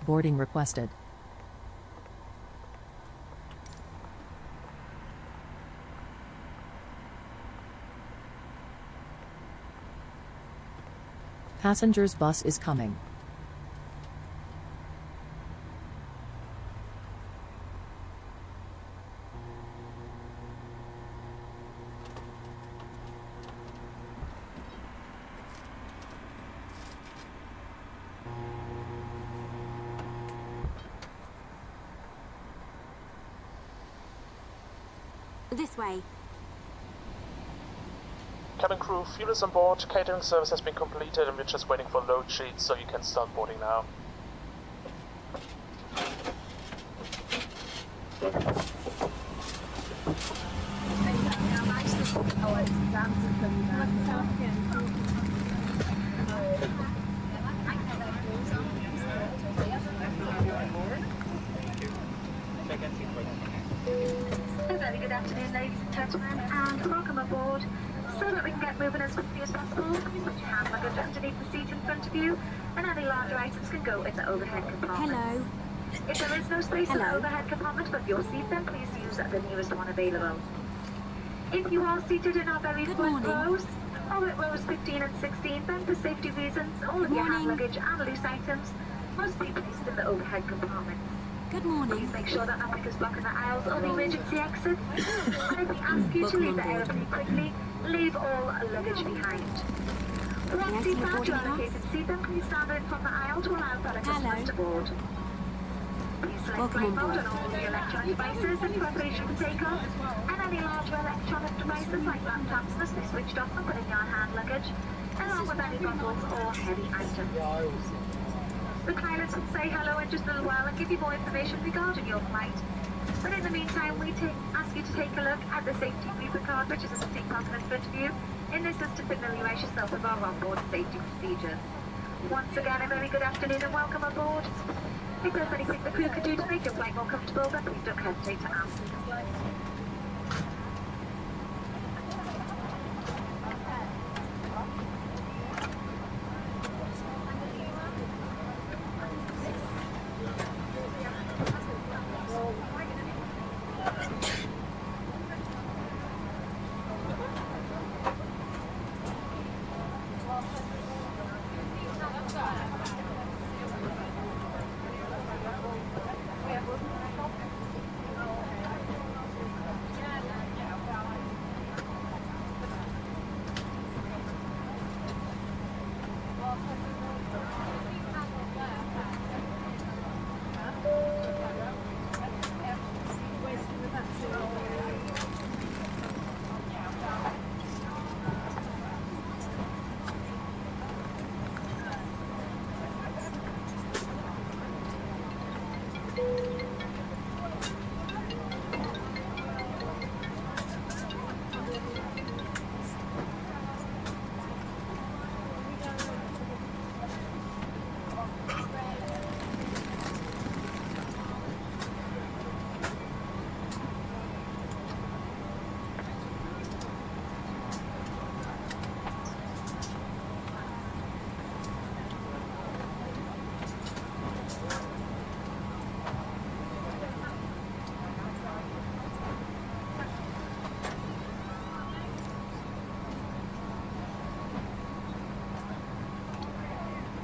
Boarding requested. Passengers bus is coming. This way. Cabin crew, fuel is on board, catering service has been completed and we're just waiting for load sheets, so you can start boarding now. Very good afternoon, ladies and gentlemen, and welcome aboard. So that we can get moving as quickly as possible, please put your hand luggage underneath the seat in front of you, and any larger items can go in the overhead compartment. Hello. If there is no space in the overhead compartment for your seat, then please use the nearest one available. If you are seated in our very front rows, or at rows 15 and 16, then for safety reasons, all of your hand luggage and loose items must be placed in the overhead compartments. Good morning. Please make sure that nothing is blocking the aisles or the emergency exits. And if we ask you to leave the aeroplane quickly, leave all luggage behind. Once you've found your allocated seat, then please stand in from the aisle to allow fellow customers to board. Please select flight mode on all the electronic devices in preparation for takeoff, and any larger electronic devices like laptops must be switched off and put in your hand luggage, along with any bottles or heavy items. The pilots will say hello in just a little while and give you more information regarding your flight. But in the meantime, we ask you to take a look at the safety paper card, which is a seat pocket in front of you, in this is to familiarise yourself with our onboard safety procedures. Once again, a very good afternoon and welcome aboard. If there's anything the crew could do to make your flight more comfortable, then please don't hesitate to ask.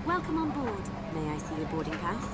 Welcome on board. May I see your boarding pass?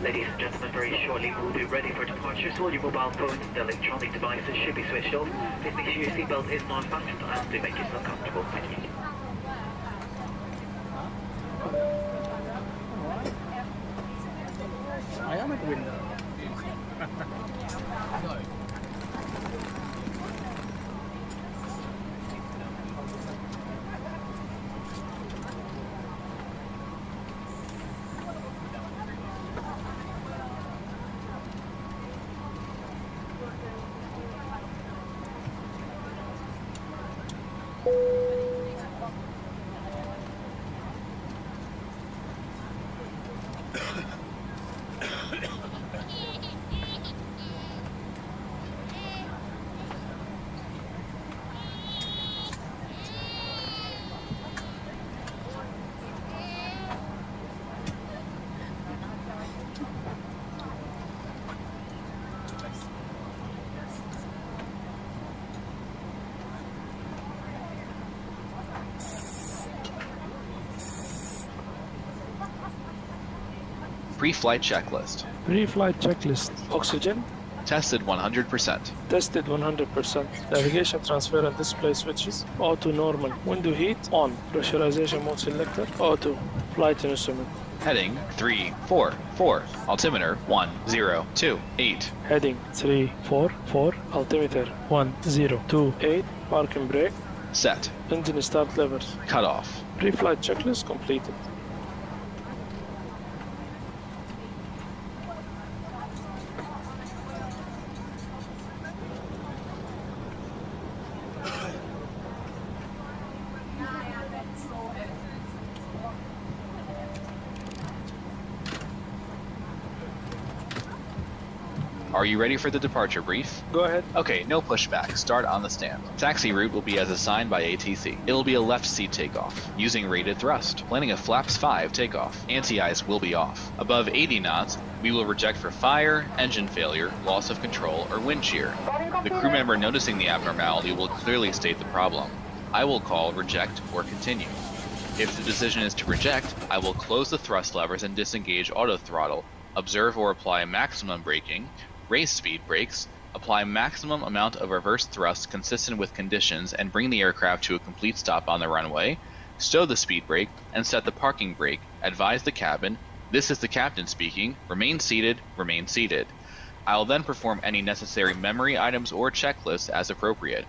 Ladies and gentlemen, very shortly we'll be ready for departure, so all your mobile phones and electronic devices should be switched off. Please make sure your seatbelt is not fastened and do make yourself comfortable. Thank you. I am at the window. Pre-flight checklist. Pre-flight checklist. Oxygen. Tested 100%. Tested 100%. Navigation transfer and display switches. Auto normal. Window heat on. Pressurization mode selector. Auto. Flight instrument. Heading 344. Altimeter 1028. Heading 344. Altimeter 1028. Parking brake. Set. Engine start levers. Cutoff. Pre-flight checklist completed. Are you ready for the departure brief? Go ahead. Okay, no pushback. Start on the stand. Taxi route will be as assigned by ATC. It will be a left seat takeoff, using rated thrust. Planning a flaps 5 takeoff. Anti-ice will be off. Above 80 knots, we will reject for fire, engine failure, loss of control, or wind shear. The crew member noticing the abnormality will clearly state the problem. I will call reject or continue. If the decision is to reject, I will close the thrust levers and disengage auto throttle, observe or apply maximum braking, raise speed brakes, apply maximum amount of reverse thrust consistent with conditions and bring the aircraft to a complete stop on the runway, stow the speed brake, and set the parking brake, advise the cabin, this is the captain speaking, remain seated, remain seated. I will then perform any necessary memory items or checklists as appropriate.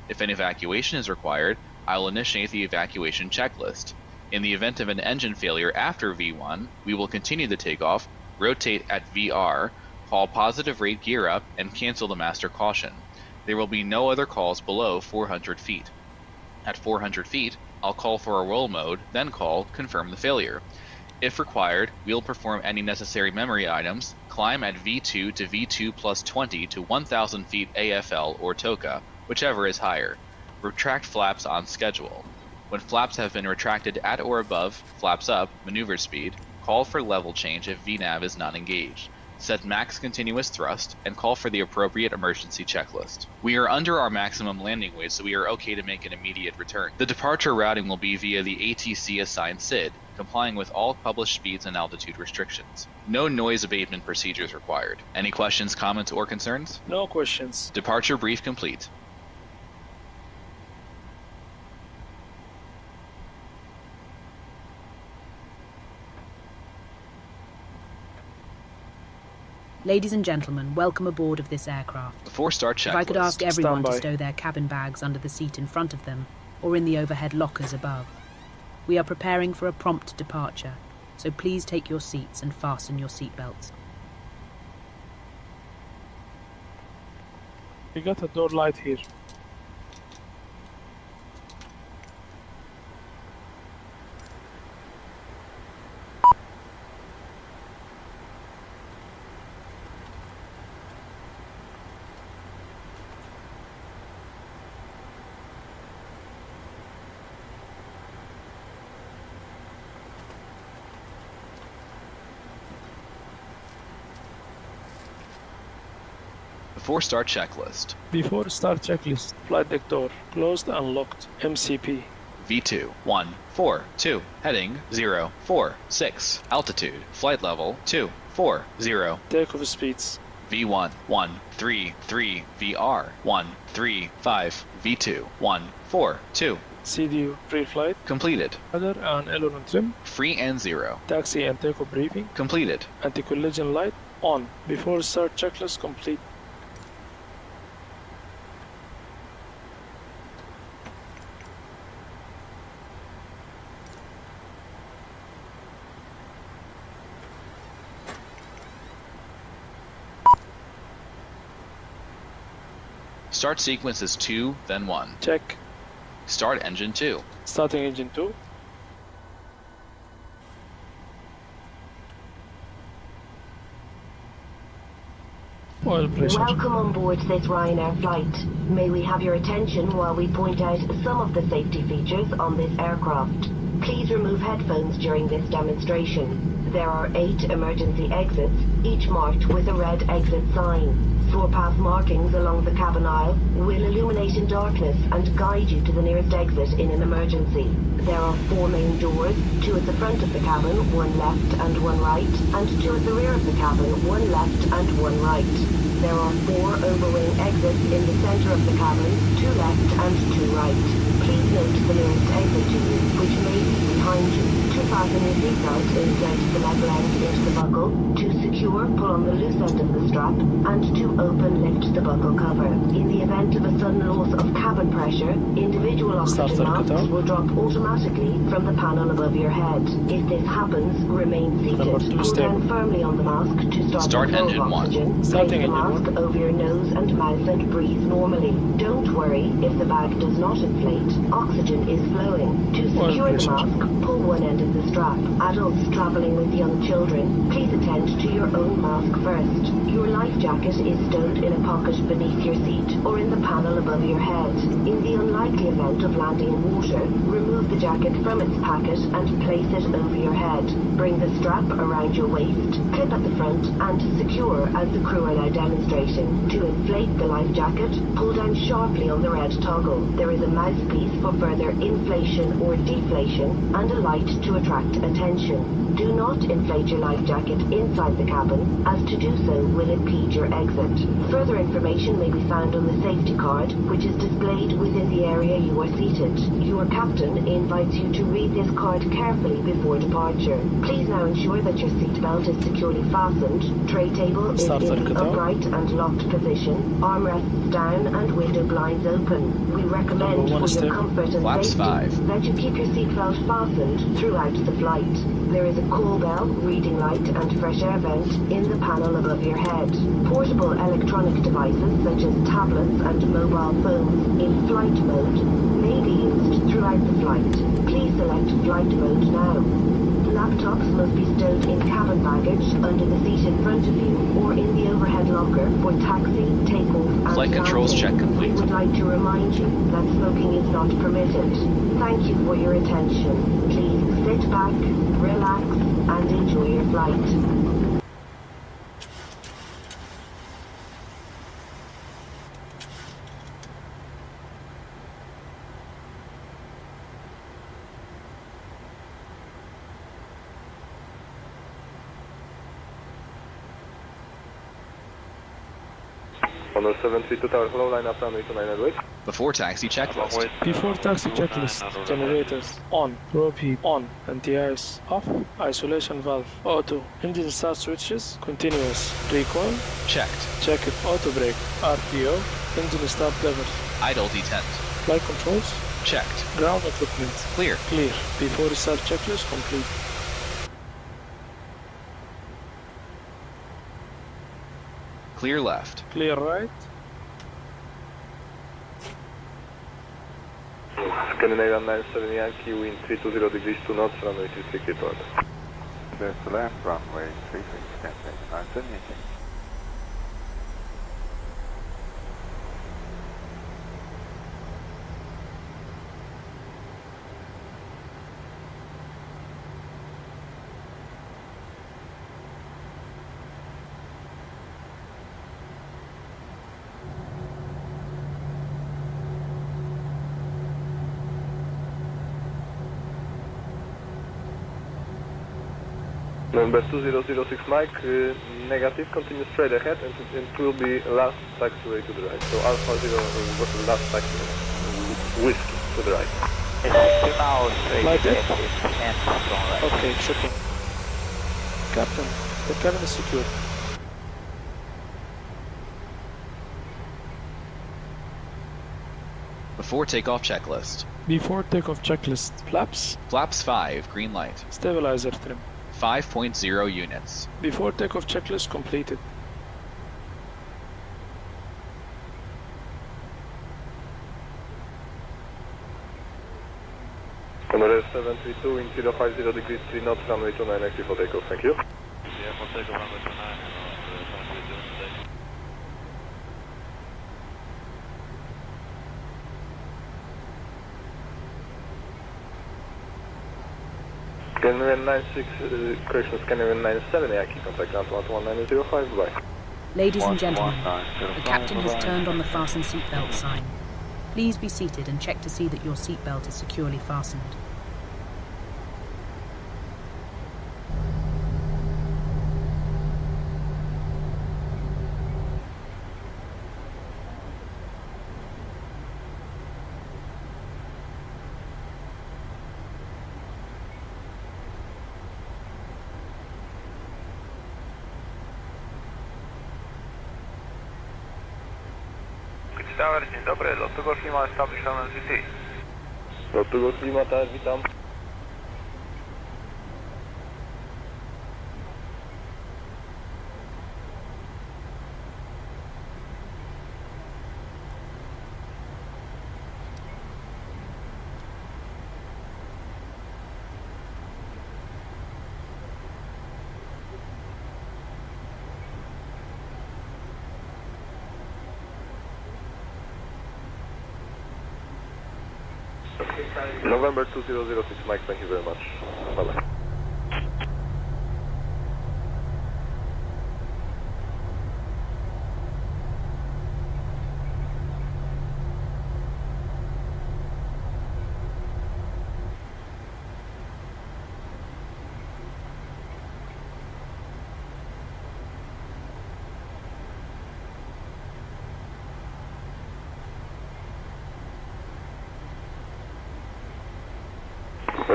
If an evacuation is required, I will initiate the evacuation checklist. In the event of an engine failure after V1, we will continue the takeoff, rotate at VR, call positive rate gear up, and cancel the master caution. There will be no other calls below 400 feet. At 400 feet, I'll call for a roll mode, then call confirm the failure. If required, we'll perform any necessary memory items, climb at V2 to V2 plus 20 to 1000 feet AFL or TOCA, whichever is higher. Retract flaps on schedule. When flaps have been retracted at or above flaps up maneuver speed, call for level change if VNAV is not engaged. Set max continuous thrust, and call for the appropriate emergency checklist. We are under our maximum landing weight, so we are okay to make an immediate return. The departure routing will be via the ATC assigned SID, complying with all published speeds and altitude restrictions. No noise abatement procedures required. Any questions, comments, or concerns? No questions. Departure brief complete. Ladies and gentlemen, welcome aboard of this aircraft. Before start checklist. If I could ask everyone to Standby. stow their cabin bags under the seat in front of them, or in the overhead lockers above. We are preparing for a prompt departure, so please take your seats and fasten your seatbelts. We got a door light here. Before start checklist. Before start checklist. Flight deck door. Closed and locked. MCP. V2 142. Heading 046. Altitude. Flight level 2. 4, 0. Takeoff speeds. V1, 1, 3, 3, VR, 1, 3, 5, V2, 1, 4, 2. CDU pre-flight. Completed. Rudder and aileron trim. Free and 0. Taxi and takeoff briefing. Completed. Anti-collision light on. Before start checklist complete. Start sequence is 2, then 1. Check. Start engine 2. Starting engine 2. Oil pressure. Welcome on board this Ryanair flight. May we have your attention while we point out some of the safety features on this aircraft. Please remove headphones during this demonstration. There are 8 emergency exits, each marked with a red exit sign. Floor path markings along the cabin aisle will illuminate in darkness and guide you to the nearest exit in an emergency. There are 4 main doors, 2 at the front of the cabin, 1 left and 1 right, and 2 at the rear of the cabin, 1 left and 1 right. There are 4 overwing exits in the center of the cabin, 2 left and 2 right. Please note the nearest exit to you, which may be behind you. To fasten your seatbelt, insert the level end into the buckle. To secure, pull on the loose end of the strap, and to open, lift the buckle cover. In the event of a sudden loss of cabin pressure, individual oxygen masks will drop automatically from the panel above your head. If this happens, remain seated. Hold down firmly on the mask to start the flow engine of 1. oxygen. Place the mask over your nose and mouth and breathe normally. Don't worry if the bag does not inflate. Oxygen is flowing. To secure the mask, pull one end of the strap. Adults traveling with young children, please attend to your own mask first. Your life jacket is stowed in a pocket beneath your seat or in the panel above your head. In the unlikely event of landing in water, remove the jacket from its packet and place it over your head. Bring the strap around your waist, clip at the front, and secure as the crew are now demonstrating. To inflate the life jacket, pull down sharply on the red toggle. There is a mouthpiece for further inflation or deflation and a light to attract attention. Do not inflate your life jacket inside the cabin, as to do so will impede your exit. Further information may be found on the safety card, which is displayed within the area you are seated. Your captain invites you to read this card carefully before departure. Please now ensure that your seatbelt is securely fastened, tray table is in the upright and locked position, armrests down and window blinds open. We recommend for your comfort and safety that you keep your seatbelt fastened throughout the flight. There is a call bell, reading light and fresh air vent in the panel above your head. Portable electronic devices such as tablets and mobile phones in flight mode may be used throughout the flight. Please select flight mode now. Laptops must be stowed in cabin baggage under the seat in front of you or in the overhead locker for taxi, takeoff and Flight controls check complete. We would like to remind you that smoking is not permitted. Thank you for your attention. Please sit back, relax, and enjoy your flight. Before taxi checklist. Before taxi checklist. Generators on. Probe heat on. Anti-ice off. Isolation valve auto. Engine start switches continuous. Recoil Checked. check it. Auto brake RPO. Engine start lever. Idle detent. Flight controls Checked. ground equipment Clear. clear. Before start checklist complete. Clear left. Clear right. Scandinavian 97 Yankee, wind 320 degrees to north, runway 36 report. There's the left, runway 36, Capitaines, 97 Yankee. Number 2006 Mike, negative, continue straight ahead and it will be last taxiway to the right. So Alpha 0 was the last taxiway, whiskey to the right. Like that? Okay, checking. Captain, the cabin is secured. Before takeoff checklist. Before takeoff checklist. Flaps. Flaps 5, green light. Stabilizer trim. 5.0 units. Before takeoff checklist completed. Number 732 in 050 degrees 3 knots, runway 29 active for takeoff, thank you. Yeah, for takeoff runway 29. Scanner 96, correction, Scanner 97, Yankee, contact ground 11905, bye. Ladies and gentlemen, the captain has turned on the fasten seatbelt sign. Please be seated and check to see that your seatbelt is securely fastened. Tower, dzień dobry, lot to Golf Lima, establish on LGT. Lot to Golf Lima, tak, witam. November 2006, Mike, thank you very much. Bye-bye.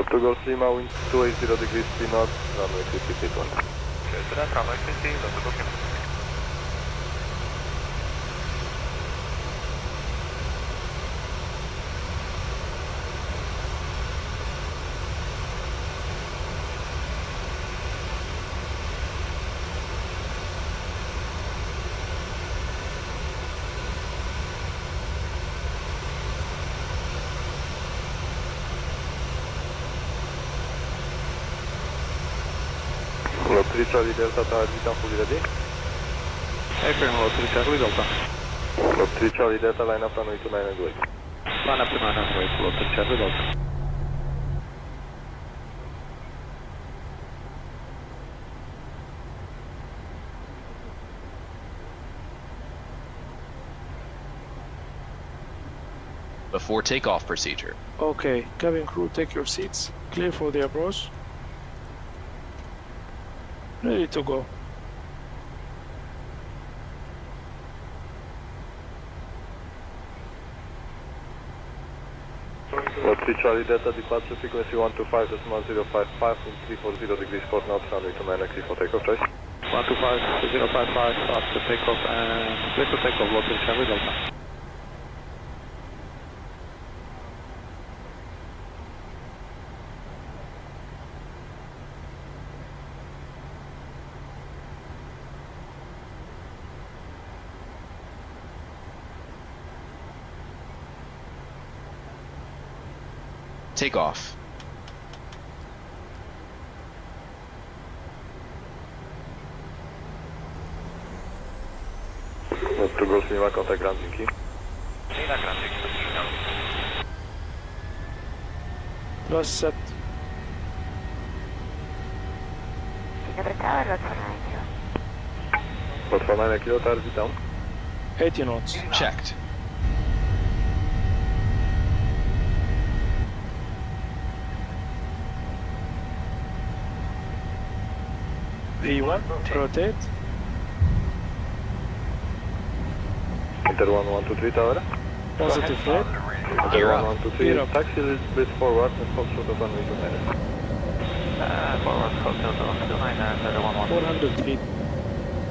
To Golf Lima, wind 280 degrees 3 knots, runway 50 feet 1. Cześć, runway 50, lot to Golf Lima. Lot 3 Charlie Delta, tower, witam, fully ready. April, lot 3 Charlie Delta. Lot 3 Charlie Delta, line up runway 29 and wait. Line up to 9 and wait, lot 3 Charlie Delta. Before takeoff procedure. Okay, cabin crew, take your seats. Clear for the approach. Ready to go. Lot 3 Charlie Delta, departure frequency 125.055, wind 340 degrees 4 knots, runway 29 active for takeoff, choice. 125.055, after takeoff and clear to takeoff, lot 3 Charlie Delta. Takeoff. Lot to Golf Lima, contact ground, dzięki. Lina Grand, dzięki za przyjechał. Plus set. Dobry tower, lot 49. Lot 49 kilo, tower, witam. 80 knots. Checked. V1, rotate. Enter 1123 tower. Positive rate. Gear up. 1123, Gear up. taxi a little bit forward and hold short of runway 29. Forward, hold short of 29, enter 11. 400 feet.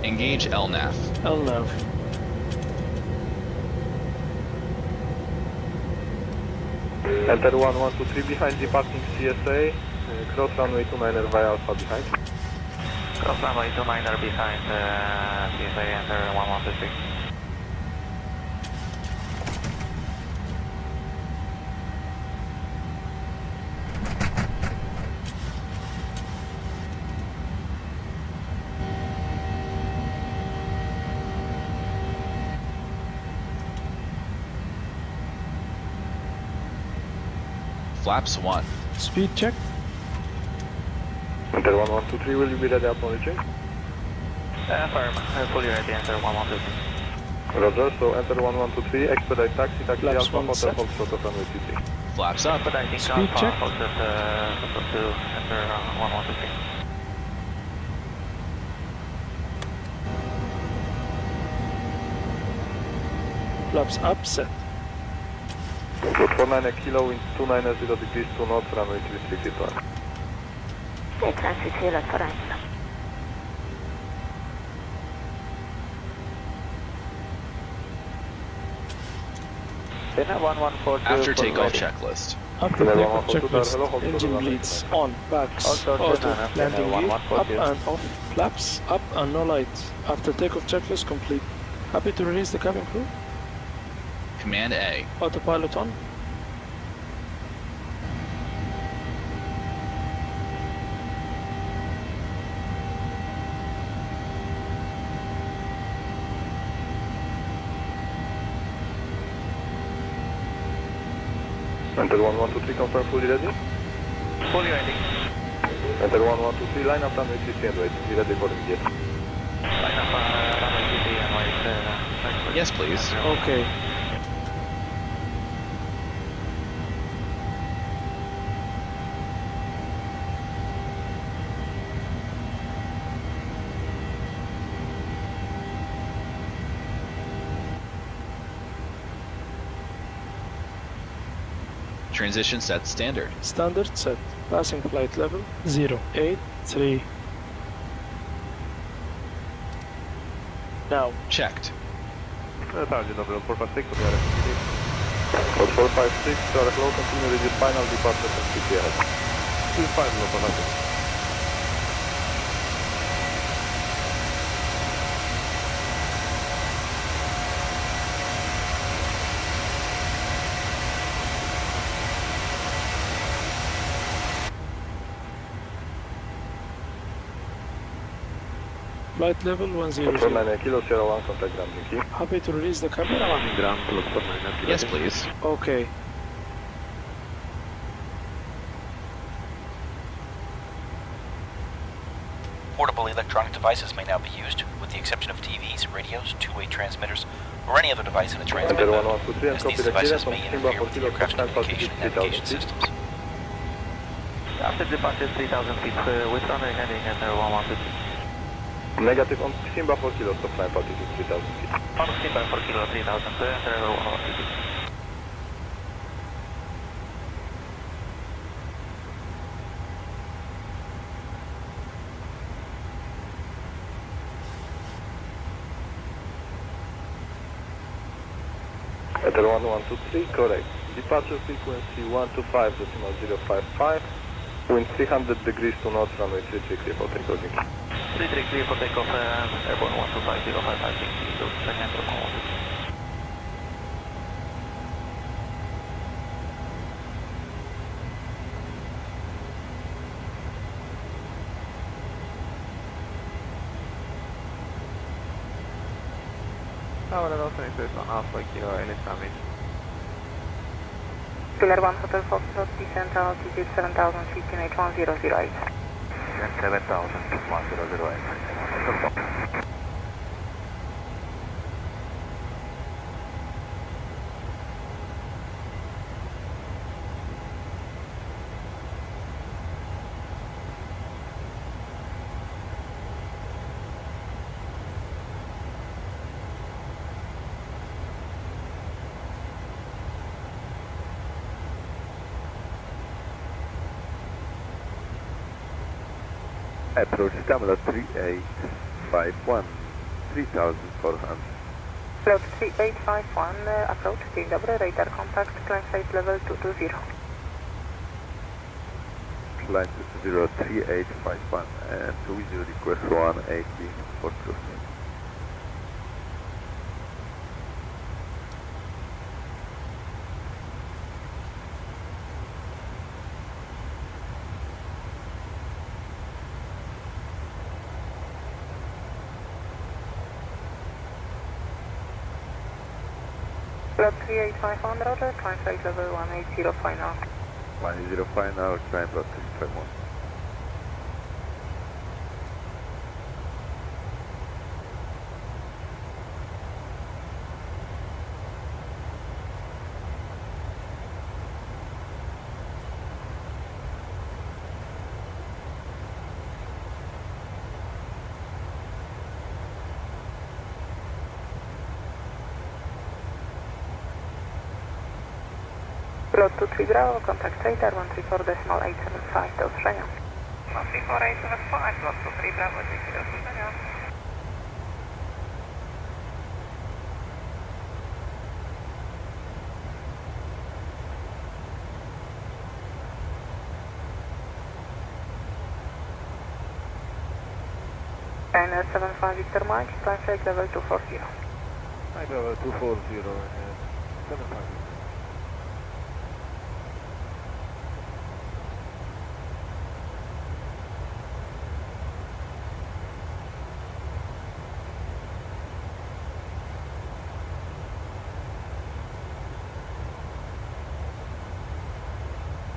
Engage LNAV. LNAV. Enter 1123 behind departing CSA, cross runway 29er via Alpha behind. Cross runway 29er behind CSA, enter 1123. Flaps 1. Speed check. Enter 1123, will you be ready upon reaching? Firm, fully ready, enter 1123. Roger, so enter 1123, expedite taxi, taxi Flaps Alpha, one hotel, set. hold short of runway 23. Flaps up. But I think Speed check. hold at Throttle 2, enter 1123. Flaps up, set. Good, 49 kilo, wind 290 degrees, 2 knots, runway 360 to Transit cél arányban. After takeoff checklist. After takeoff checklist. Engine bleeds. On. Backs. Auto. Landing gear. Up and off. Flaps. Up and no lights. After takeoff checklist complete. Happy to release the cabin crew. Command A. Autopilot on. Enter 1123, confirm fully ready. Fully ready. Enter 1123, line up runway 30 and wait. Be ready for immediate. Line up runway 30 and wait. Yes, please. Okay. Transition set standard. Standard set. Passing flight level 083. Now. Checked. Dzień dobry, 456, odbiorę. Od 456, Sierra Hello, continue with your final departure from city ahead. 25, no ponadto. Flight level 100. 49 kilo, Sierra 1, contact ground, Mickey. Happy to release the cabin. Ground, look 49 kilo. Yes, please. Okay. Portable electronic devices may now be used, with the exception of TVs, radios, two-way transmitters, or any other device in a transmit Enter mode, 1123 and as copy these the devices clearance on may Simba interfere for with the kilo, aircraft's time for communication and 3000 navigation feet. systems. After departure 3000 feet, with runway heading enter 1123. Negative on Simba 4 kilo, stop time altitude 3000 feet. On Simba 4 kilo 3000, enter 1123. Enter 1123, correct. Departure frequency 125.055. Wind 300 degrees to knots, runway 33 clear for takeoff. 33 clear for takeoff, airborne 125.055, to second or 112. Tower at also is on Alpha Kilo, any damage. Pillar 1 Hotel Foxtrot, descent altitude 7000 feet, QNH 1008. Then 7000, 1008. Approach Stamina 3851, 3400. Float 3851, approach, dzień dobry, radar contact, climb site level 220. Climb 3851 and 20 request 180 for cruise. Float 3851, roger, climb site level 180 final. 180 final, climb 351. Float 23 Bravo, contact radar 134.875 do usłyszenia. 134.875, float 23 Bravo, dzięki do usłyszenia. Ryanair 75 Victor Mike, climb site level 240. Mike level 240, 75.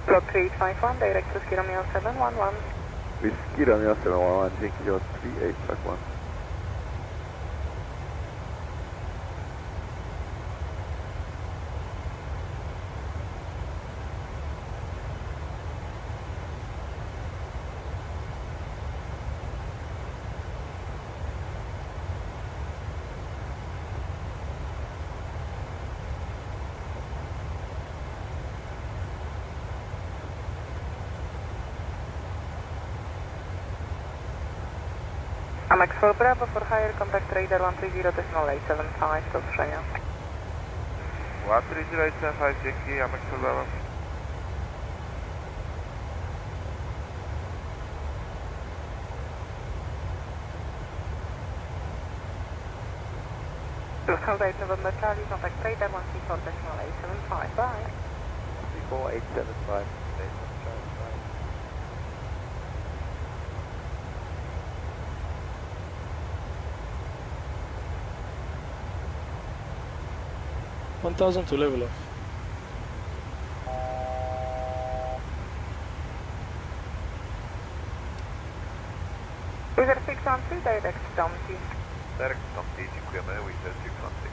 Float 3851, direct to Romeo 711. Whiskey Romeo 711, dzięki do 3851. Amex for Bravo for higher, contact radar 130.875 do usłyszenia. 130.875, dzięki, Amex for Bravo. Hold 8 November Charlie, contact radar 134.875, bye. 34875. 1000 to level off. Wizard 613, direct Tom T. Direct Tom T, dziękujemy, Wizard 616.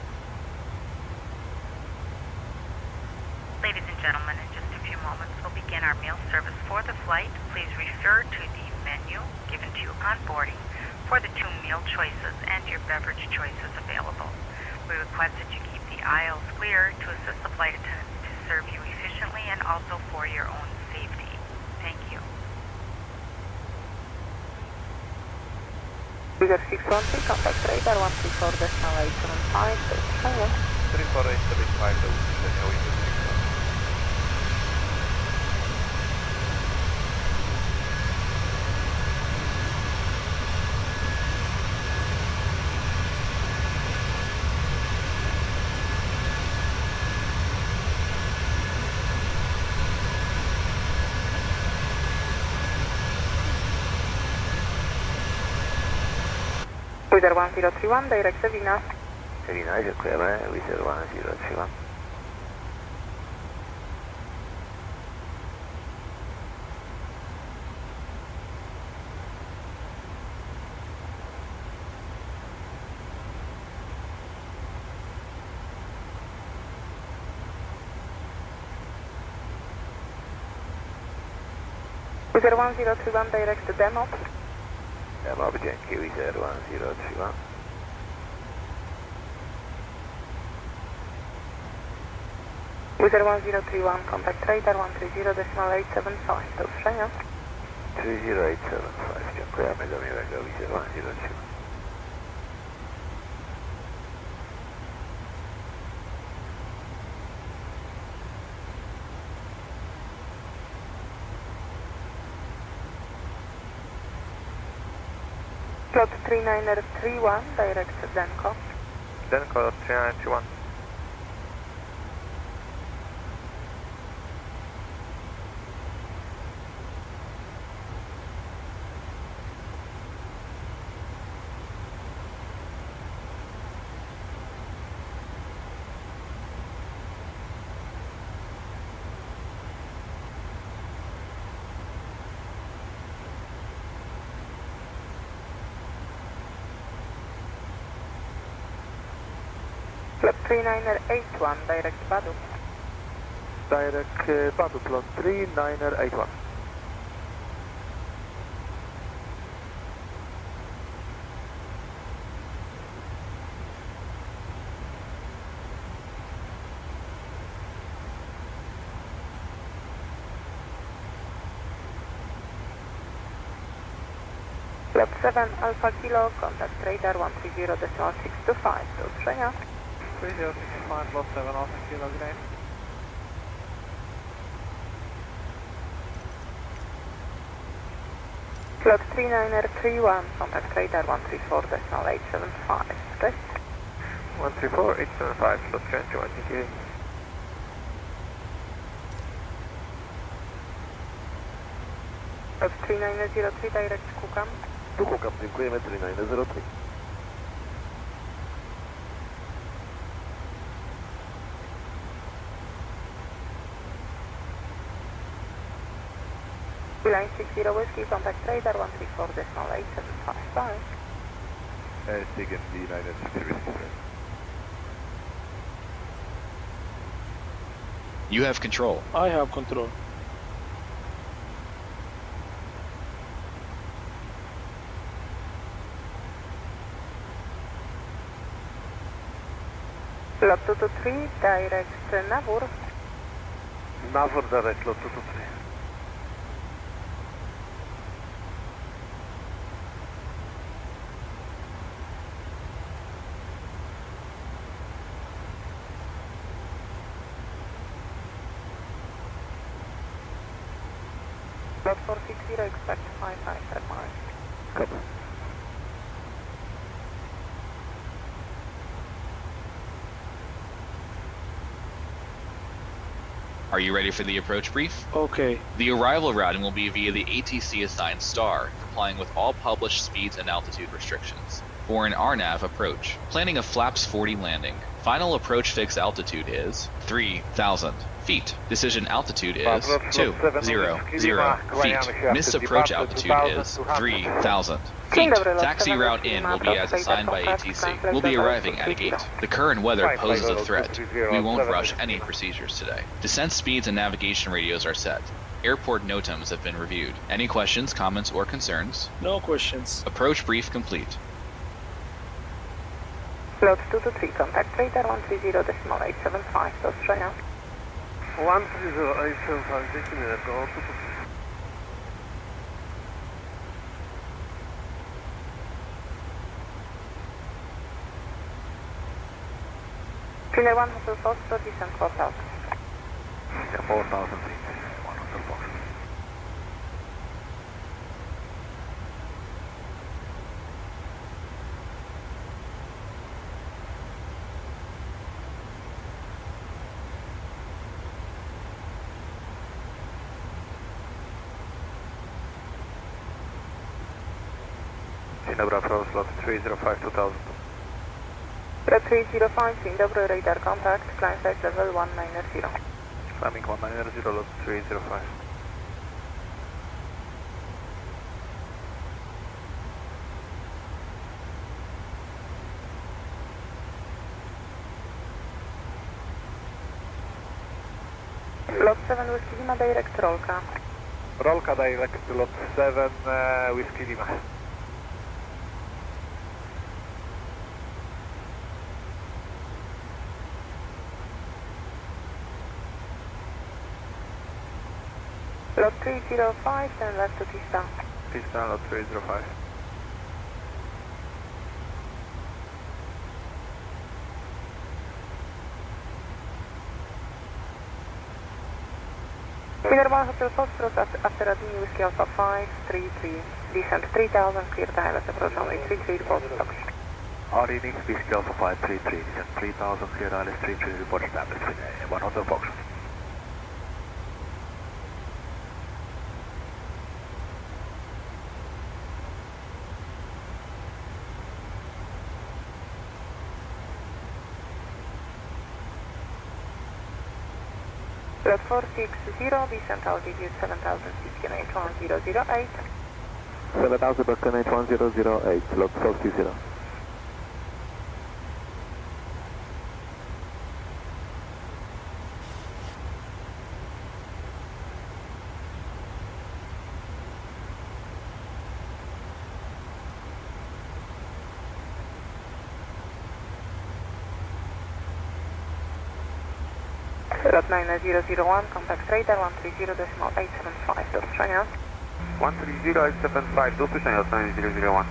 Ladies and gentlemen, in just a few moments we'll begin our meal service for the flight. Please refer to the menu given to you on boarding for the 2 meal choices and your beverage choices available. We request that you keep the aisles clear to assist the flight attendants to serve you efficiently and also for your own safety. Thank you. Wizard 613, contact radar 134.875 do usłyszenia. 34875 do usłyszenia, Wizard 616. Wizard 1031, direct Sevina. Sevina, dziękujemy, Wizard 1031. Wizard 1031, direct Demo. Demo, dzięki, Wizard 1031. Wizard 1031, contact radar 130.875 do usłyszenia. 3085, dziękujemy do miłego widzenia. Slot 3931, direct Denko. Denko 3931. Slot 3981, direct Badu. Direct Badu, plot 3981. Slot 7 Alpha Kilo, contact radar 130.625, do usłyszenia. 3065, plot 7 Alpha Kilo, grain. Slot 3931, contact radar 134.875, cześć. 134.875, slot 21, dziękuję. Slot 3903, direct Kukam. Tu Kukam, dziękujemy, 3903. Line 60 Whiskey, contact radar 134.875, bye. Stigen D960. You have control. I have control. Slot 223, direct Navur. Navur, direct, slot 223. Slot 460, expect 55 miles. Copy. Are you ready for the approach brief? Okay. The arrival routing will be via the ATC assigned star, complying with all published speeds and altitude restrictions. For an RNAV approach, planning a flaps 40 landing. Final approach fixed altitude is 3,000 feet. Decision altitude is 2,000 feet. Missed approach altitude is 3,000 feet. Taxi route in will be as assigned by ATC. We'll be arriving at a gate. The current weather poses a threat. We won't rush any procedures today. Descent speeds and navigation radios are set. Airport NOTAMs have been reviewed. Any questions, comments, or concerns? No questions. Approach brief complete. Slot 223, contact radar 130.875, do usłyszenia. 130.875, dziękuję, go 223. Clear 1 Hotel Fox, descent 4,000. 4,000 feet, 1 Hotel Fox. Dzień dobry, approach slot 305 2000. Slot 305, dzień dobry, radar contact, climb site level 190. Climbing 190, lot 305. Lot 7 Whiskey Lima, direct Rolka. Rolka direct lot 7, Whiskey Lima. Lot 305, turn left to Pista. Pista, lot 305. Clear 1 Hotel Foxtrot after Adini Whiskey Alpha 533. Descent 3000, clear ILS approach only 33, report stock. RD Whiskey Alpha 533, descent 3000, clear ILS 33, report established with 1 Hotel Foxtrot. Lot 460, descent altitude 7000, Biscayne H1008. 7000, Biscayne H1008, lot 460. Lot 9001, contact radar 130.875, do usłyszenia. 130.875, do usłyszenia, lot 9001.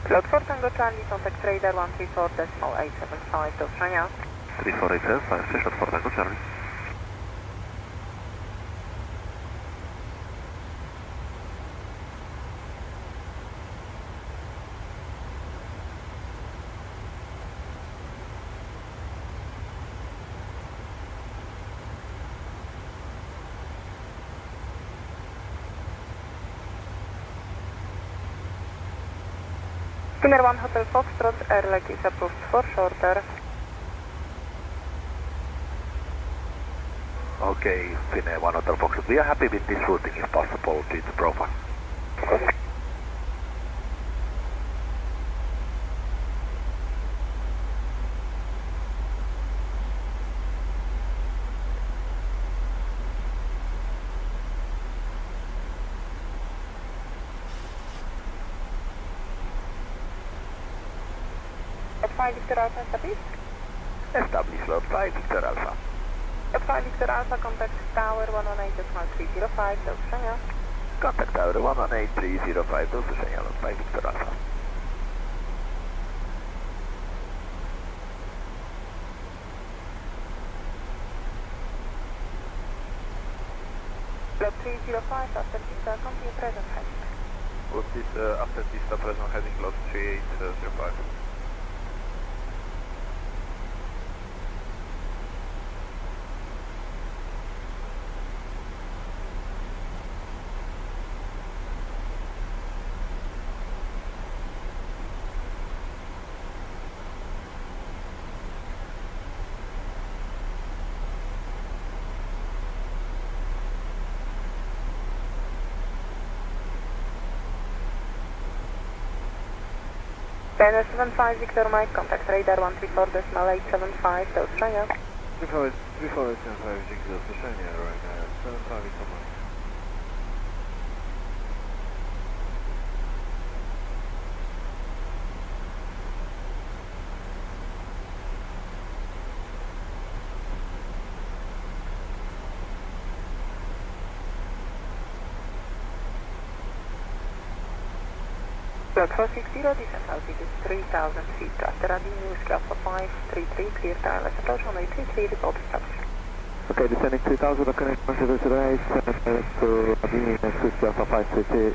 Lot 4 Tango Charlie, contact radar 134.875, do usłyszenia. 3485, lot 4 Tango Charlie. Skinner 1 Hotel Foxtrot, airlock is approved for shorter. Okay, Finnair 1 Hotel Foxtrot, we are happy with this routing if possible to its profile. Lot 5 Victor Alpha established. Establish lot 5 Victor Alpha. Lot 5 Victor Alpha, contact tower 118.305, do usłyszenia. Contact tower 118.305, do usłyszenia, lot 5 Victor Alpha. Lot 305, after Pista, continue present heading. What is after Pista present heading lot 3805? Ryanair 75 Victor Mike, contact radar 134.875, do usłyszenia. 3475, dzięki za usłyszenie, Ryanair 75 Victor Mike. Lot 460, descent altitude 3000 feet, after Adini Whiskey Alpha 533, clear ILS approach on 833, report established. Okay, descending 3000, the connection 008, to Adini Whiskey Alpha 533,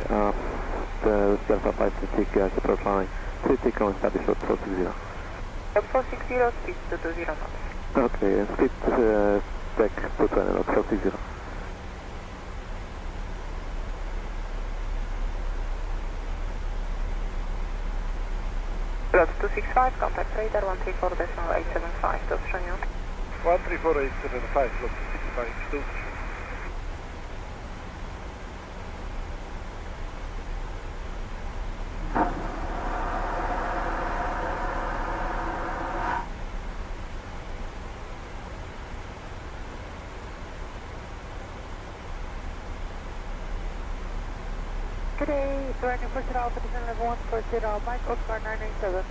the Whiskey Alpha 533, gas approach line 33, current established lot 460. Lot 460, speed 220 knots. Okay, speed deck 220, lot 460. Lot 265, contact radar 134.875, do usłyszenia. 134.875, lot 265, do usłyszenia. Today, Ryanair for Alpha, descent level 140, Mike Oscar 997.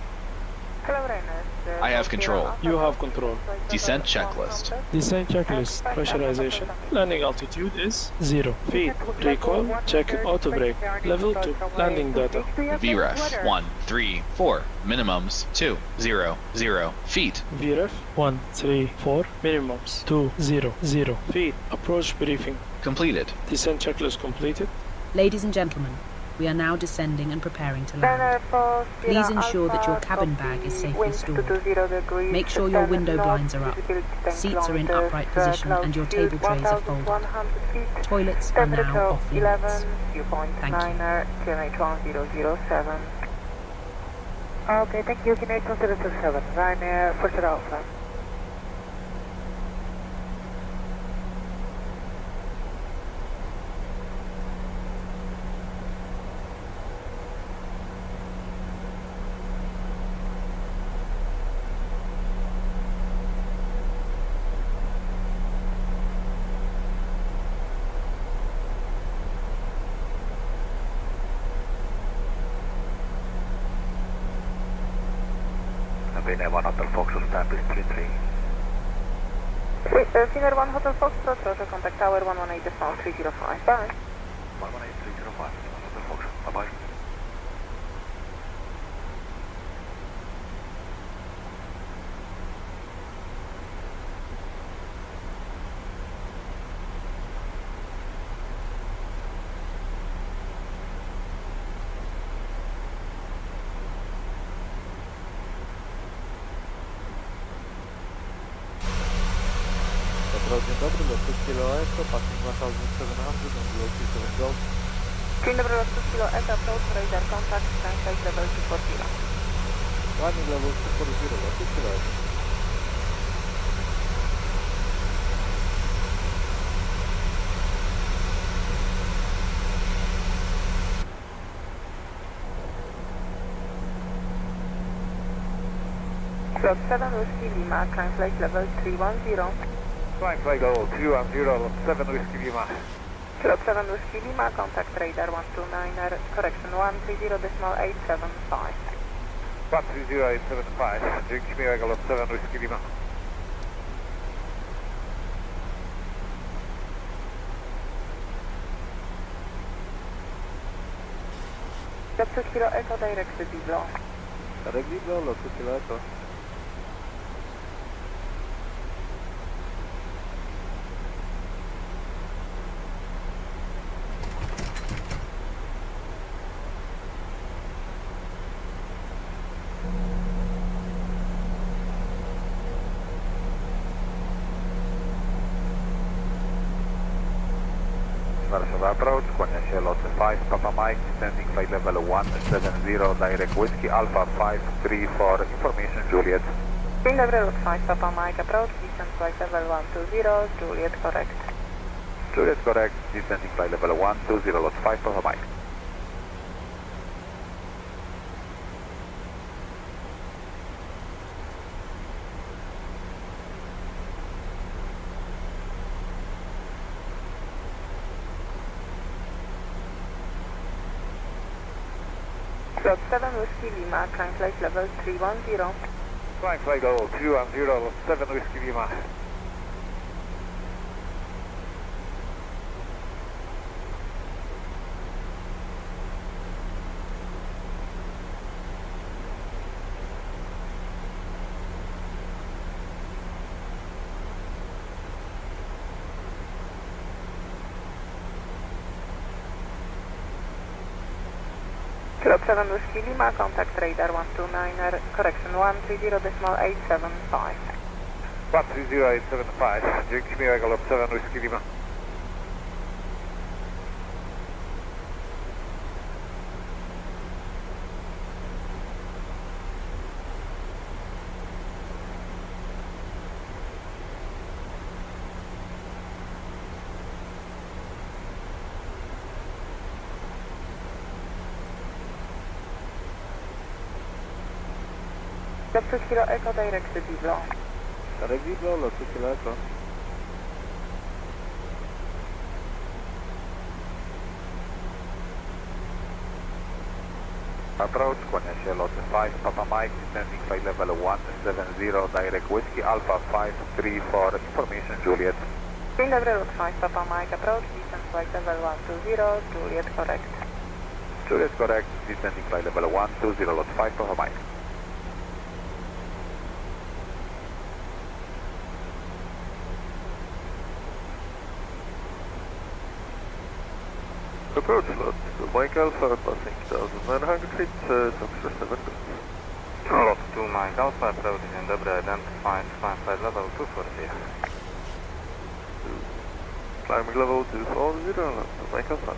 Hello, Ryanair. I have control. You have control. Descent checklist. Descent checklist. Pressurization. Landing altitude is 0 feet. Recoil. Check auto brake. Level 2. Landing data. VREF 1, 3, 4. Minimums 2, 0, 0 feet. VREF 1, 3, 4. Minimums 2, 0, 0 feet. Approach briefing. Completed. Descent checklist completed. Ladies and gentlemen, we are now descending and preparing to land. Please ensure that your cabin bag is safely stored. Make sure your window blinds are up, seats are in upright position and your table trays are folded. Toilets are now off limits. Thank you. Okay, thank you. Can I consider 7? Ryanair for Alpha. Winner 1 Hotel Foxtrot, stamp is 33. Winner 1 Hotel Foxtrot, Roger, contact tower 118.305. Bye. 118.305, Hotel Foxtrot, bye-bye. Dzień dobry, lotus Kilo Echo, passing 1700 on below 37 Golf. Dzień dobry, lotus Kilo Echo, approach, radar contact, translate level 240. Running level 240, lotus Kilo Echo. Slot 7 Whiskey Lima, translate level 310. Flying flag level 210, 7 Whiskey Lima. Slot 7 Whiskey Lima, contact radar 129er, correction 130.875. 130.875, dzięki miłego lot 7 Whiskey Lima. Lotus Kilo Echo, direct to Biblo. Direct Biblo, lotus Kilo Echo. Warszawa approach, kłania się lot 5, Papa Mike, standing flight level 170, direct Whiskey Alpha 534, information Juliet. Dzień dobry, lot 5, Papa Mike, approach, descent flight level 120, Juliet correct. Juliet correct, descending flight level 120, lot 5, Papa Mike. Slot 7 Whiskey Lima, climb flight level 310. Flying flight level 210, 7 Whiskey Lima. Slot 7 Whiskey Lima, contact radar 129er, correction 130.875. 130.875, dzięki miłego lot 7 Whiskey Lima. Lotus Kilo Echo, direct to Biblo. Direct Biblo, Lotus Kilo Echo. Approach, kłania się loty 5, Papa Mike, descending flight level 170, direct whiskey, Alpha 534, information Juliet. Dzień dobry, lot 5, Papa Mike, approach, descent flight level 120, Juliet correct. Juliet correct, descending flight level 120, lot 5, Papa Mike. Approach lot, Mike Alpha, passing 1900 feet, Foxtrot 7. Lot 2, Mike Alpha, approach, dzień dobry, identified, flight level 240. Climbing level 240, Mike Alpha.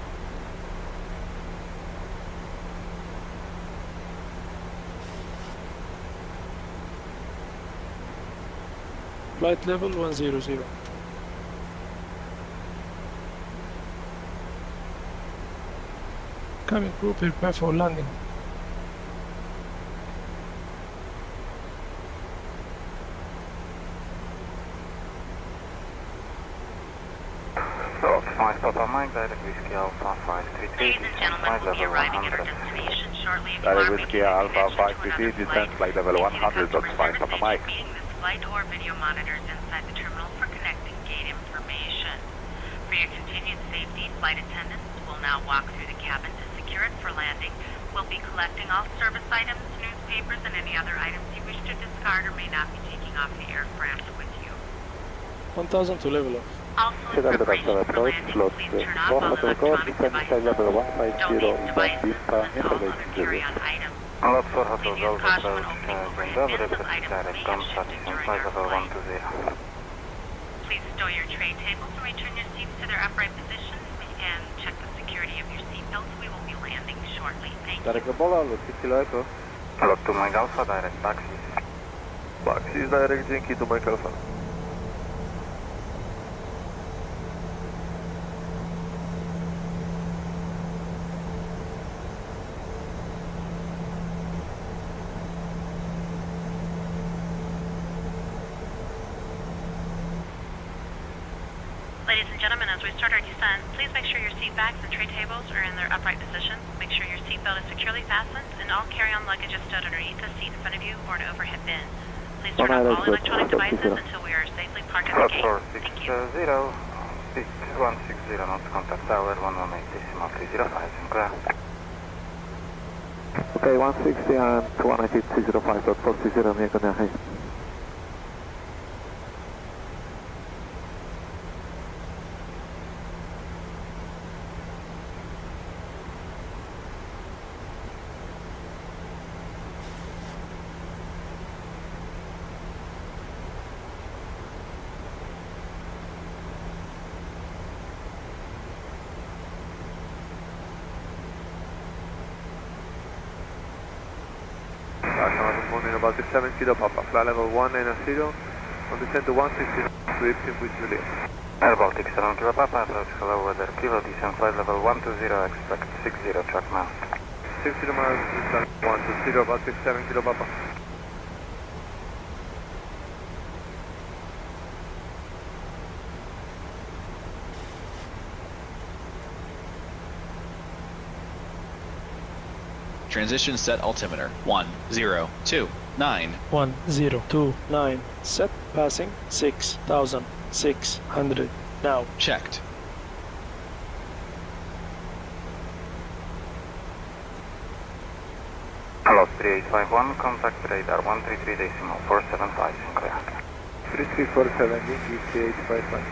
Flight level 100. Cabin crew prepare for landing. Lot 5, Papa Mike, direct whiskey Alpha 533. Ladies and gentlemen, we'll be arriving at our destination shortly. If you Direct are whiskey making a Alpha connection to 533, another descent flight, flight level please see the 100, customer lot 5, Papa service Mike. station meeting this flight or video monitors inside the terminal for connecting gate information. For your continued safety, flight attendants will now walk through the cabin to secure it for landing. We'll be collecting all service items, newspapers, and any other items you wish to discard or may not be taking off the aircraft with you. 1000 to level off. Also, in preparation for landing, please turn off all electronic devices. Don't use devices and all other carry-on items. Lot 4, Hotel Please use Golf, caution when approach, opening dzień overhead dobry, bins as items direct may have comfort, shifted descent during flight your level flight. 120. Please stow your tray tables and return your seats to their upright position and check the security of your seatbelts. We will be landing shortly. Thank you. Direct Bola, lot 6 Kilo Echo. Lot 2, Mike Alpha, direct taxis. Taxis direct, dzięki to Mike Alpha. Ladies and gentlemen, as we start our descent, please make sure your seat backs and tray tables are in their upright positions. Make sure your seatbelt is securely fastened and all carry-on luggage is stowed underneath the seat in front of you or an overhead bin. Please turn off all electronic devices until we are safely parked at the gate. Thank you. 6160, not contact tower, 118.305, clear. Okay, 160 and 183.05.430, near Gonna. About 7 Kilo Papa, flight level 190, on descent to 160, lifting with Juliet. Air Baltic 7 Kilo Papa, approach hello weather, Kilo, descent flight level 120, expect 60 track mount. 60 miles, descent 120, about 7 Kilo Papa. Transition set altimeter 1029. 1029. Set passing 6,600. Now. Checked. Hello, 3851, contact radar 133.475, clear. 3347, GSX 3851.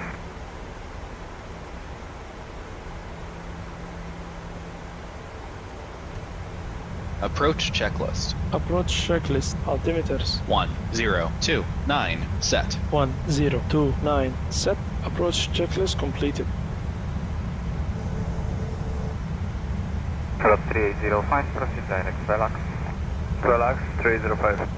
Approach checklist. Approach checklist. Altimeters. 1029. Set. 1029. Set. Approach checklist completed. Hello, 3805, proceed direct, relax. Relax, 305.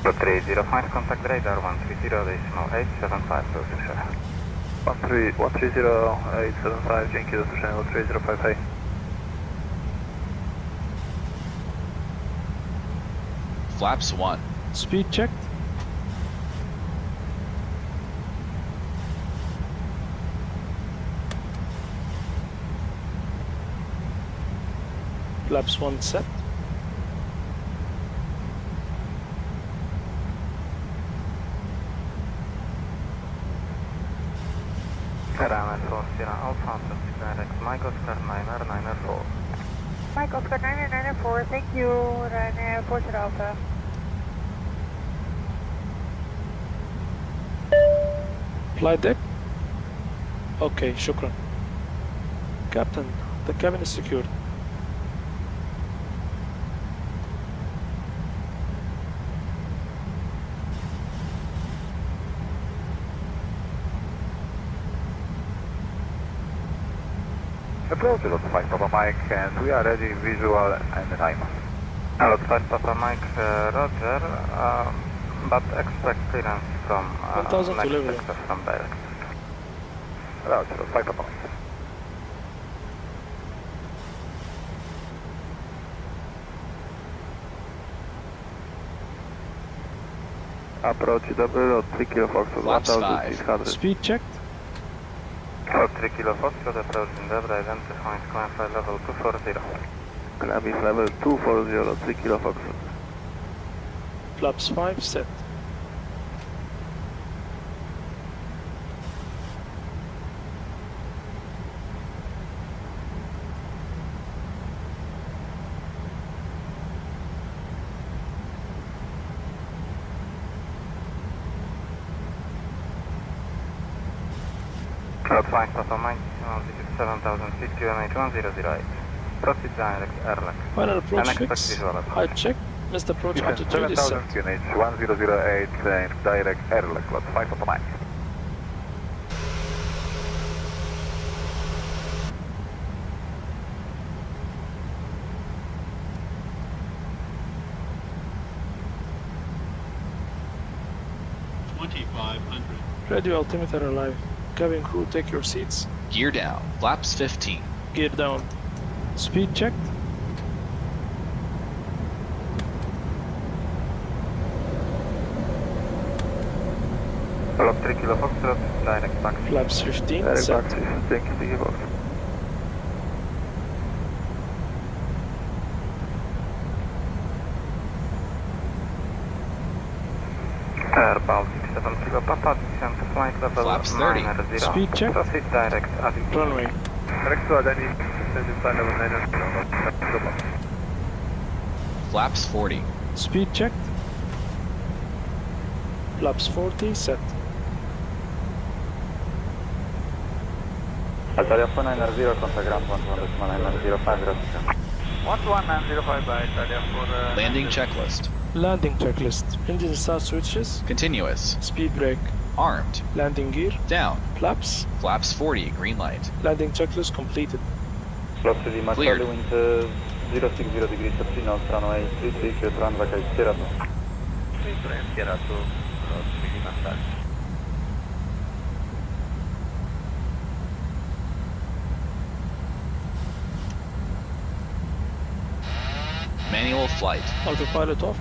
Hello, 3805, contact radar 130.875, position. 130.875, dzięki za słyszenie o 3055. Flaps 1. Speed checked. Flaps 1 set. Ryanair 4, Sierra Alpha, direct Mike Oscar 994. Mike Oscar 994, thank you, Ryanair 4 Alpha. Flight deck. Okay, shukran. Captain, the cabin is secured. Approach lot 5 Papa Mike, and we are ready visual anytime. Lot 5 Papa Mike, Roger, but expect clearance from 1000 to level. sector from direct. Roger, lot 5 Papa Mike. Approach double lot 3 kilo Foxtrot, Flaps 1600. Speed checked. Lot 3 kilo Foxtrot, approaching Debra, identifying climb flight level 240. Climb is level 240, lot 3 kilo Foxtrot. Flaps 5 set. Lot 5 Papa Mike, altitude 7000 feet, QNH 1008. Proceed direct airlock. Final approach And expect fix. visual approach. Height check. Missed approach altitude is 7000 set. QNH 1008 and direct airlock, lot 5 Papa Mike. Radio altimeter alive. Cabin crew, take your seats. Gear down. Flaps 15. Gear down. Speed checked. Lot 3 kilo Foxtrot, direct taxi. Flaps 15 Direct set. taxi, thank you, Sticky Fox. Air Baltic 7 kilo Papa, descent to flight level Flaps 30. 90. Speed check. Proceed direct, ADDONS. Runway. Direct to Adani, descending flight level 900. Flaps 40. Speed checked. Flaps 40 set. Italia 490, contact ground 11905, 11905 by Italia for Landing checklist. Landing checklist. Engine start switches. Continuous. Speed brake. Armed. Landing gear. Down. Flaps. Flaps 40. Green light. Landing checklist completed. Slot 3 Mach Cleared. wind 060 degrees of signal, runway 33, run back at Sierra 2. Sierra 2, lot 3 massage. Manual flight. Autopilot off.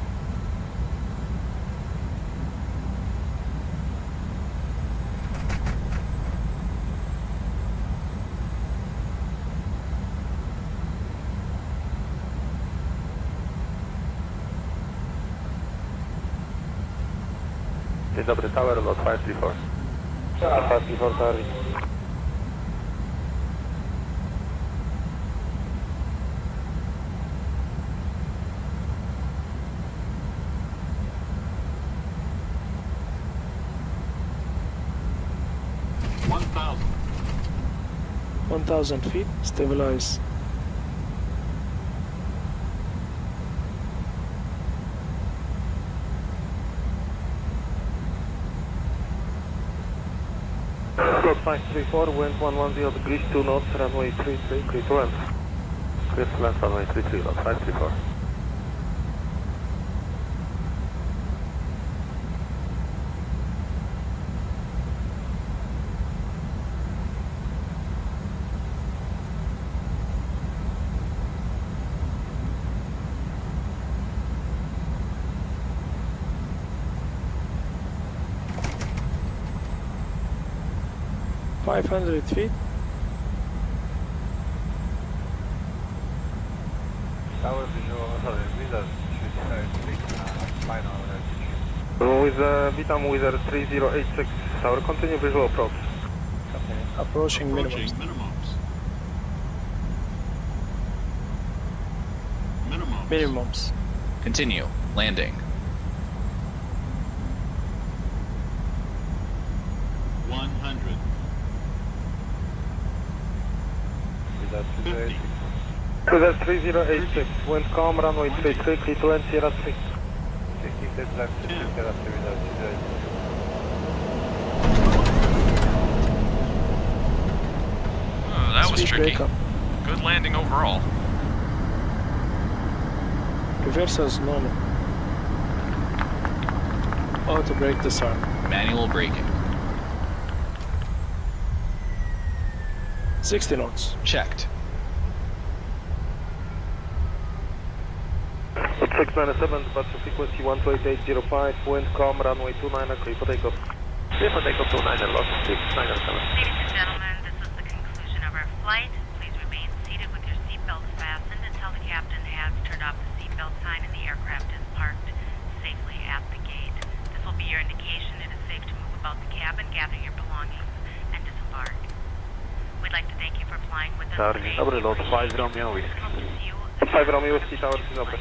Dzień dobry, Tower, lot 534. 534 Charlie. One 1,000 feet. Stabilize. Slot 534, wind 110 degrees, 2 knots, runway 33, clear to land. Clear to land, runway 33, lot 534. 500 feet. Tower visual, sorry, wizard final Witam Wizard 3086, tower, continue visual approach. Approaching minimums. Minimums. Continue. Landing. 100. Wizard 3086, wind calm, runway 33, clear to land, Sierra 3. 16 dead left, Sierra 3 without 3086. Oh, that was Speed tricky. breakup. Good landing overall. Reverse as normal. Auto brake disarm. Manual braking. 60 knots. Checked. 697, departure frequency 128.805, wind calm, runway 29, clear for takeoff. Clear for takeoff 29, lost 697. Ladies and gentlemen, this is the conclusion of our flight. Please remain seated with your seatbelts fastened until the captain has turned off the seatbelt sign and the aircraft is parked safely at the gate. This will be your indication it is safe to move about the cabin, gather your belongings, and disembark. We'd like to thank you for flying with us today. Dobry lot, 5 Romeo Whiskey. 5 Romeo Whiskey, tower, dzień dobry.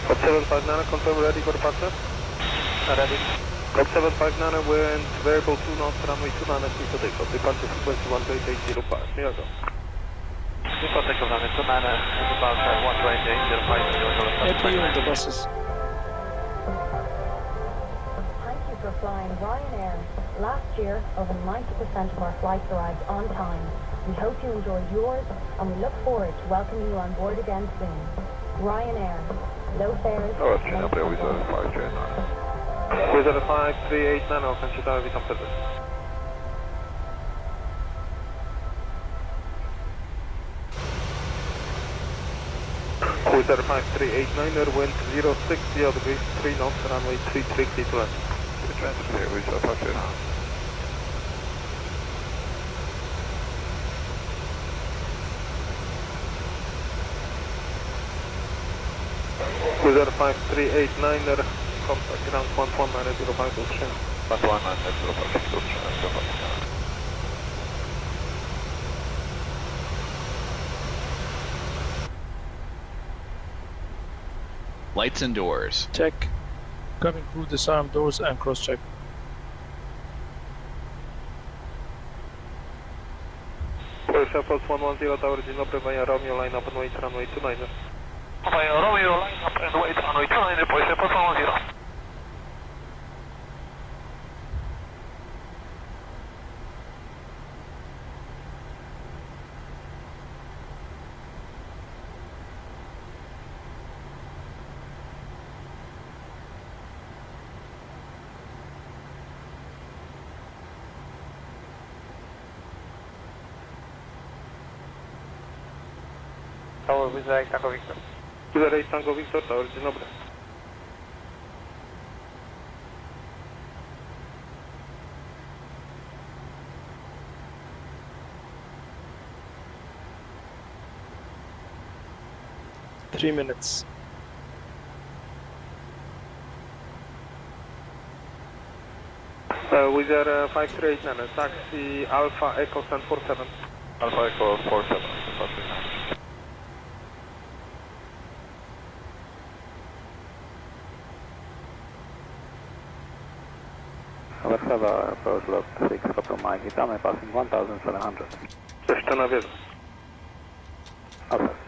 Code 759, confirm ready for departure? Ready. Code 759, wind variable 2 knots, runway 29, clear for takeoff. Departure frequency 128.805. Here I go. Clear for takeoff, runway 29, departure 128.805. APU on the buses. Thank you for flying Ryanair. Last year, over 90% of our flights arrived on time. We hope you enjoyed yours, and we look forward to welcoming you on board again soon. Ryanair. Low fares. O, dzień dobry, Wizard 539. Wizard 5389, okończy tower, witam serdecznie. Wizard 5389, wind 060 degrees, 3 knots, runway 33, clear to land. Transfer here, Wizard 539. Wizard 5389, contact ground 1190523. 1190523. Lights and doors. Check. Cabin crew disarm doors and cross check. Polish Airport 110 tower, dzień dobry, via Romeo, line up and wait, runway 29. Via Romeo, line up and wait, runway 29, Polish Airport 110. Tower, Wizard Tango Victor. Wizard Tango Victor, tower, dzień dobry. Three minutes. Wizard 5389, taxi Alpha Echo Stand 47. Alpha Echo 47. Warszawa, approach lot 6, Papa Mike, witamy, passing 1700. Jeszcze na wieżę. Office.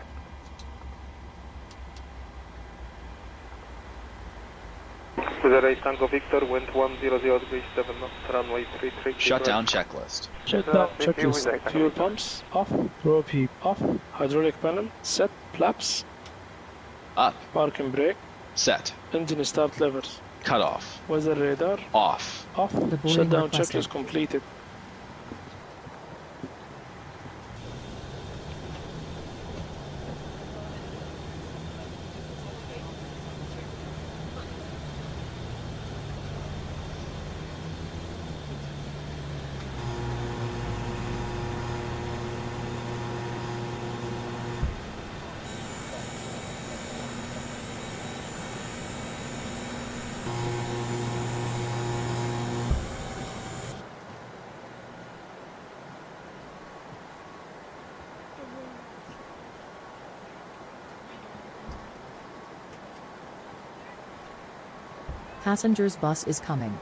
Wizard Tango Victor, wind 100 degrees 7 knots, runway 33. Shutdown checklist. Shutdown checklist. Fuel pumps off. Throw heap off. Hydraulic panel set. Flaps. Up. Parking brake. Set. Engine start levers. Cut off. Weather radar. Off. Off. The boarding Shutdown requested. checklist completed. Passengers bus is coming.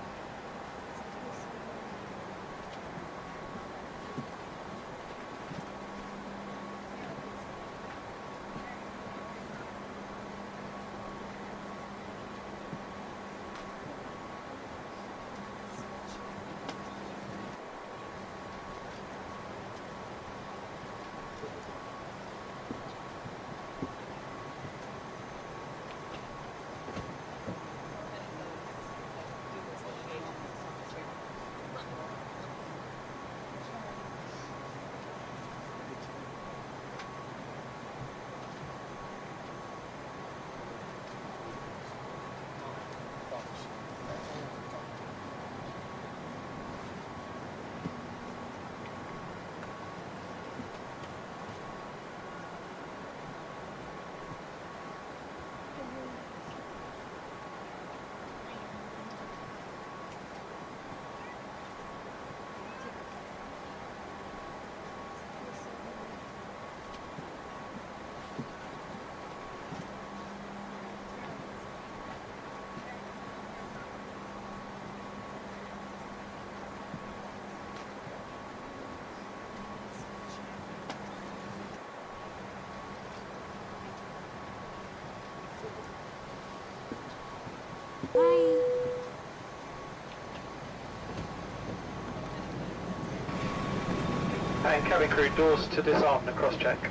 And cabin crew, doors to disarm and cross-check.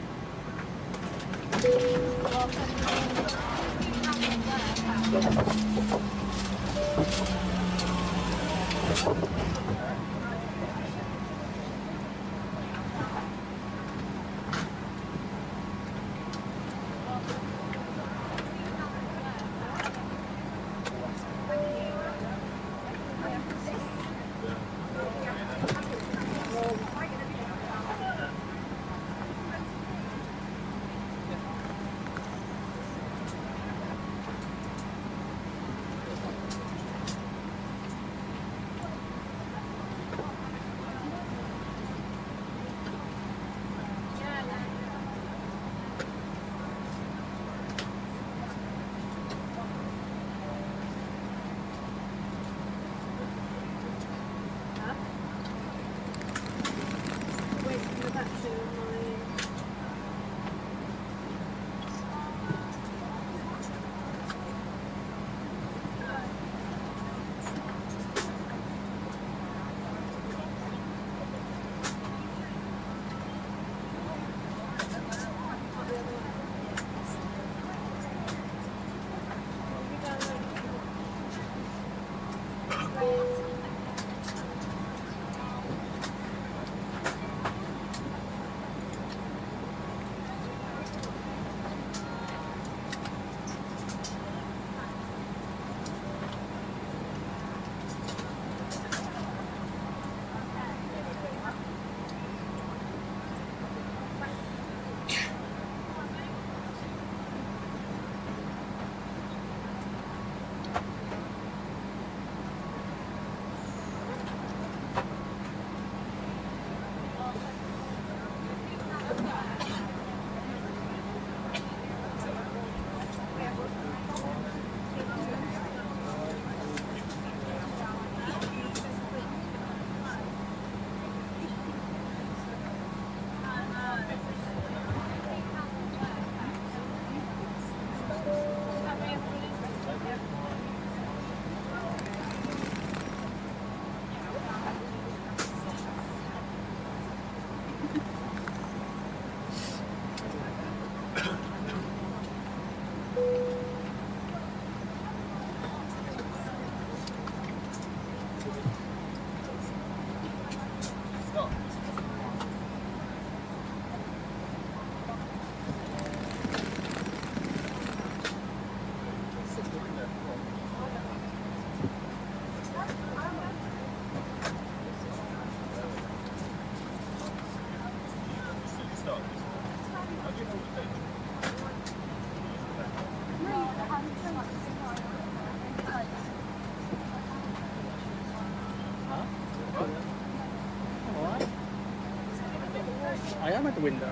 I am at the window.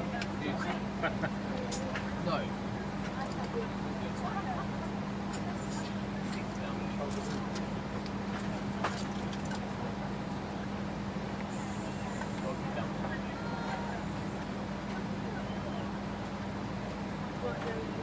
No. Thank you.